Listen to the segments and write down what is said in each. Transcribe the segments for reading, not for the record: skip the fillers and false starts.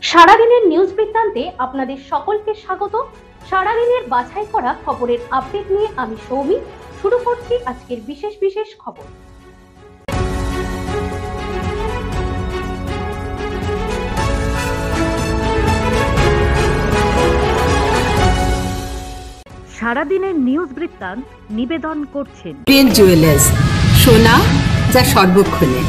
সারাদিনের নিউজ বৃত্তান্তে আপনাদের সকলকে স্বাগত। সারাদিনের বাছাই করা খবরের আপডেট নিয়ে আমি সৌমি শুরু করছি আজকের বিশেষ খবর। সারাদিনের নিউজ বৃত্তান্ত নিবেদন করছেন প্রিন্ট জুয়েলার্স, সোনা যা সর্বক্ষণে।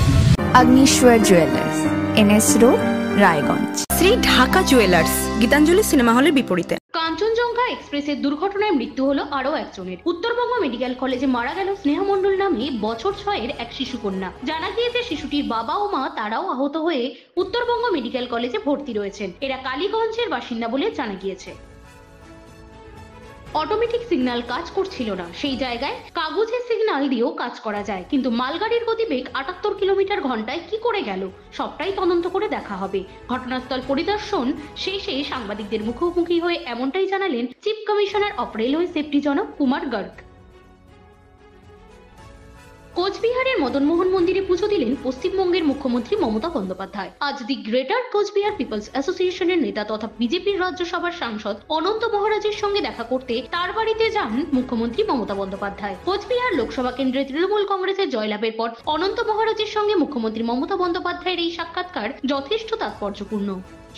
Agnishwar jewellers, NS road, Raiganj. Shri Dhaka jewellers, Gitanjali cinema হলের বিপরীতে। কাঞ্চনজঙ্ঘা এক্সপ্রেসের দুর্ঘটনায় মৃত্যু হলো আরো একজনের। উত্তরবঙ্গ মেডিকেল কলেজে মারা গেল স্নেহা মণ্ডল নামে বছর 6-এর এক শিশু কন্যা। জানা গিয়েছে শিশুটির বাবা ও মা তারাও আহত হয়ে উত্তরবঙ্গ মেডিকেল কলেজে ভর্তি রয়েছেন। এরা কালীগঞ্জের বাসিন্দা বলে জানা গিয়েছে। অটোমেটিক সিগন্যাল কাজ করছিল না, সেই জায়গায় কাগজের সিগন্যাল দিয়েও কাজ করা যায়, কিন্তু মালগাড়ির গতিবেগ 78 কিলোমিটার ঘন্টায় কি করে গেল সবটাই তদন্ত করে দেখা হবে। ঘটনাস্থল পরিদর্শন শেষে সাংবাদিকদের মুখোমুখি হয়ে এমনটাই জানালেন chief commissioner of railway safety জনক কুমার গর্গ। কোচবিহারের মদনমোহন মন্দিরে পুজো দিলেন পশ্চিমবঙ্গের মুখ্যমন্ত্রী মমতা বন্দ্যোপাধ্যায়। আজ দি গ্রেটার কোচবিহার পিপলস অ্যাসোসিয়েশনের নেতা তথা বিজেপির রাজ্যসভার সাংসদ অনন্ত মহারাজের সঙ্গে দেখা করতে তার বাড়িতে যান মুখ্যমন্ত্রী মমতা বন্দ্যোপাধ্যায়। কোচবিহার লোকসভা কেন্দ্রে তৃণমূল কংগ্রেসের জয়লাভের পর অনন্ত মহারাজের সঙ্গে মুখ্যমন্ত্রী মমতা বন্দ্যোপাধ্যায়ের এই সাক্ষাৎকার যথেষ্ট তাৎপর্যপূর্ণ।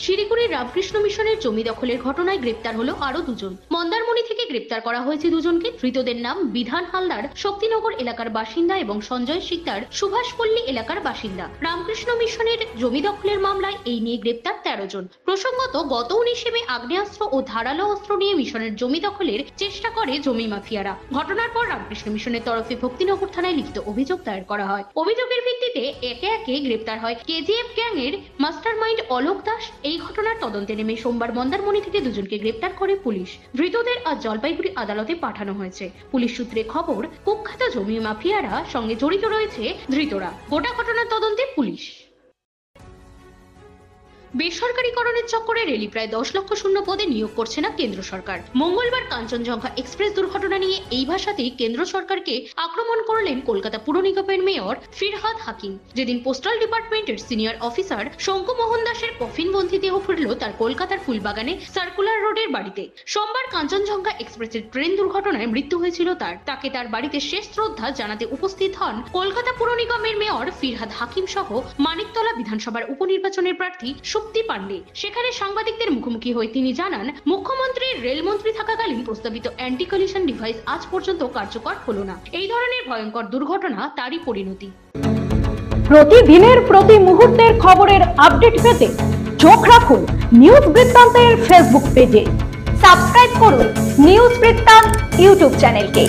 শিলিগুড়ির রামকৃষ্ণ মিশনের জমি দখলের ঘটনায় গ্রেপ্তার হলো আরো দুজন। মন্দারমণি থেকে গ্রেপ্তার করা হয়েছে দুজনকে। ধৃতদের নাম বিধান হালদার শক্তিনগর এলাকার বাসিন্দা এবং সঞ্জয় শিকদার সুভাষপল্লী এলাকার বাসিন্দা। রামকৃষ্ণ মিশনের জমি দখলের মামলায় এই নিয়ে গ্রেপ্তার 13 জন। প্রসঙ্গত, গত 19 মে আগ্নেয়াস্ত্র ও ধারালো অস্ত্র নিয়ে মিশনের জমি দখলের চেষ্টা করে জমি মাফিয়ারা। ঘটনার পর রামকৃষ্ণ মিশনের তরফে ভক্তিনগর থানায় লিখিত অভিযোগ দায়ের করা হয়। অভিযোগের ভিত্তিতে একে একে গ্রেপ্তার হয় কেজিএফ গ্যাং এর মাস্টারমাইন্ড অলোক দাস। এই ঘটনার তদন্তে নেমে সোমবার মন্দারমণি থেকে দুজনকে গ্রেপ্তার করে পুলিশ। ধৃতদের আজ জলপাইগুড়ি আদালতে পাঠানো হয়েছে। পুলিশ সূত্রে খবর, কুখ্যাত জমি মাফিয়ারা সঙ্গে জড়িত রয়েছে ধৃতরা। গোটা ঘটনার তদন্তে পুলিশ। বেসরকারীকরণের চক্করে রেলি প্রায় 10 লক্ষ শূন্য পদে নিয়োগ করছে না কেন্দ্র সরকার। মঙ্গলবার কাঞ্চনজঙ্ঘা এক্সপ্রেস দুর্ঘটনা নিয়ে এই ভাষাতেই কেন্দ্র সরকারকে আক্রমণ করলেন কলকাতা পুর নিগমের মেয়র ফিরহাদ হাকিম। যেদিন পোস্টাল ডিপার্টমেন্টের সিনিয়র অফিসার শঙ্কু মোহন দাসের কফিনবন্দি দেহ ফিরল তার কলকাতার ফুলবাগানে সার্কুলার রোডের বাড়িতে। সোমবার কাঞ্চনজঙ্ঘা এক্সপ্রেসের ট্রেন দুর্ঘটনায় মৃত্যু হয়েছিল তাকে তার বাড়িতে শেষ শ্রদ্ধা জানাতে উপস্থিত হন কলকাতা পুর নিগমের মেয়র ফিরহাদ হাকিম সহ মানিকতলা বিধানসভার উপনির্বাচনের প্রার্থী শক্তি পান্ডে। সেখানে সাংবাদিকদের মুখোমুখি হয়ে তিনি জানান, মুখ্যমন্ত্রীর রেলমন্ত্রী থাকাকালীন প্রস্তাবিত অ্যান্টি কলিশন ডিভাইস আজ পর্যন্ত কার্যকর হলো না। এই ধরনের ভয়ঙ্কর দুর্ঘটনা তারই পরিণতি। প্রতিদিনের প্রতি মুহূর্তের খবরের আপডেট পেতে চোখ রাখুন নিউজ বৃত্তান্তের ফেসবুক পেজে। সাবস্ক্রাইব করুন নিউজ বৃত্তান্ত ইউটিউব চ্যানেলকে।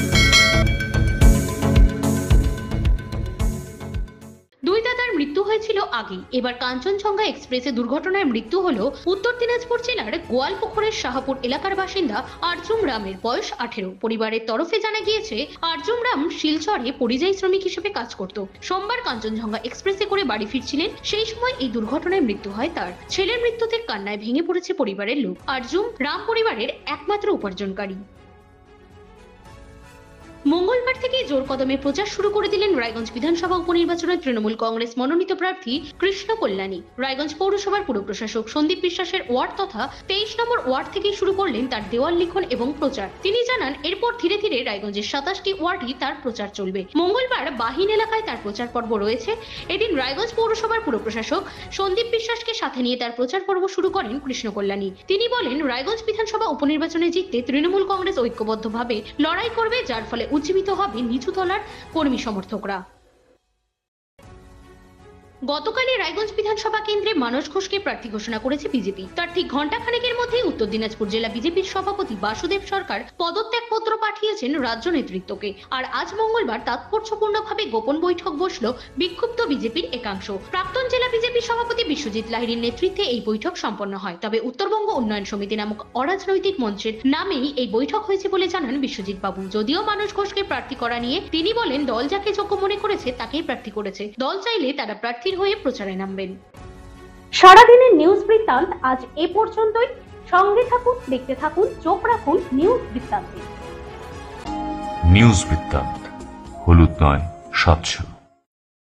দুই দাদার মৃত্যু হয়েছিল আগেই, এবার কাঞ্চনজঙ্ঘা এক্সপ্রেসে দুর্ঘটনায় মৃত্যু হলো উত্তর দিনাজপুর জেলার গোয়ালপুকুরের শাহপুর এলাকার বাসিন্দা আরজুম রামের, বয়স 18। পরিবারের তরফে জানা গিয়েছে আরজুম রাম শিলচরে পরিযায়ী শ্রমিক হিসেবে কাজ করত। সোমবার কাঞ্চনজঙ্ঘা এক্সপ্রেসে করে বাড়ি ফিরছিলেন, সেই সময় এই দুর্ঘটনায় মৃত্যু হয় তার। ছেলের মৃত্যুতে কান্নায় ভেঙে পড়েছে পরিবারের লোক। আরজুম রাম পরিবারের একমাত্র উপার্জনকারী। মঙ্গলবার থেকে জোর কদমে প্রচার শুরু করে দিলেন রায়গঞ্জ বিধানসভা উপনির্বাচনের তৃণমূল কংগ্রেস মনোনীত প্রার্থী কৃষ্ণ কল্যাণী। রায়গঞ্জ পৌরসভার পুর প্রশাসক সন্দীপ বিশ্বাসের ওয়ার্ড তথা 23 নম্বর ওয়ার্ড থেকেই শুরু করলেন তার দেওয়াল লিখন এবং প্রচার। তিনি জানান, এরপর ধীরে ধীরে রায়গঞ্জের 27টি ওয়ার্ডই তার প্রচার চলবে। মঙ্গলবার বাহিন এলাকায় তার প্রচার পর্ব রয়েছে। এদিন রায়গঞ্জ পৌরসভার পুর প্রশাসক সন্দীপ বিশ্বাসকে সাথে নিয়ে তার প্রচার পর্ব শুরু করেন কৃষ্ণ কল্যাণী। তিনি বলেন, রায়গঞ্জ বিধানসভা উপনির্বাচনে জিততে তৃণমূল কংগ্রেস ঐক্যবদ্ধভাবে লড়াই করবে, যার ফলে উজ্জীবিত হবে নিচু তলার কর্মী সমর্থকরা। গতকালই রায়গঞ্জ বিধানসভা কেন্দ্রে মানস ঘোষকে প্রার্থী ঘোষণা করেছে বিজেপি। তার ঠিক ঘণ্টাখানেকের মধ্যেই উত্তর দিনাজপুর জেলা বিজেপির সভাপতি বাসুদেব সরকার পদত্যাগপত্র পাঠিয়েছেন রাজ্য নেতৃত্বকে। আর আজ মঙ্গলবার তাৎপর্যপূর্ণভাবে গোপন বৈঠক বসল বিক্ষুব্ধ বিজেপির একাংশ। প্রাক্তন জেলা বিজেপি সভাপতি বিশ্বজিৎ লাহিড়ীর নেতৃত্বে এই বৈঠক সম্পন্ন হয়। তবে উত্তরবঙ্গ উন্নয়ন সমিতি নামক অরাজনৈতিক মঞ্চের নামেই এই বৈঠক হয়েছে বলে জানান বিশ্বজিৎ বাবু। যদিও মানস ঘোষকে প্রার্থী করা নিয়ে তিনি বলেন, দল যাকে যোগ্য মনে করেছে তাকেই প্রার্থী করেছে, দল চাইলে তারা প্রার্থী হয়ে প্রচারে নামবেন। সারাদিনের নিউজ বৃত্তান্ত আজ এ পর্যন্তই। সঙ্গে থাকুন, দেখতে থাকুন, চোখ রাখুন নিউজ বৃত্তান্তে। নিউজ বৃত্তান্ত, হলুদ নয়, স্বচ্ছ।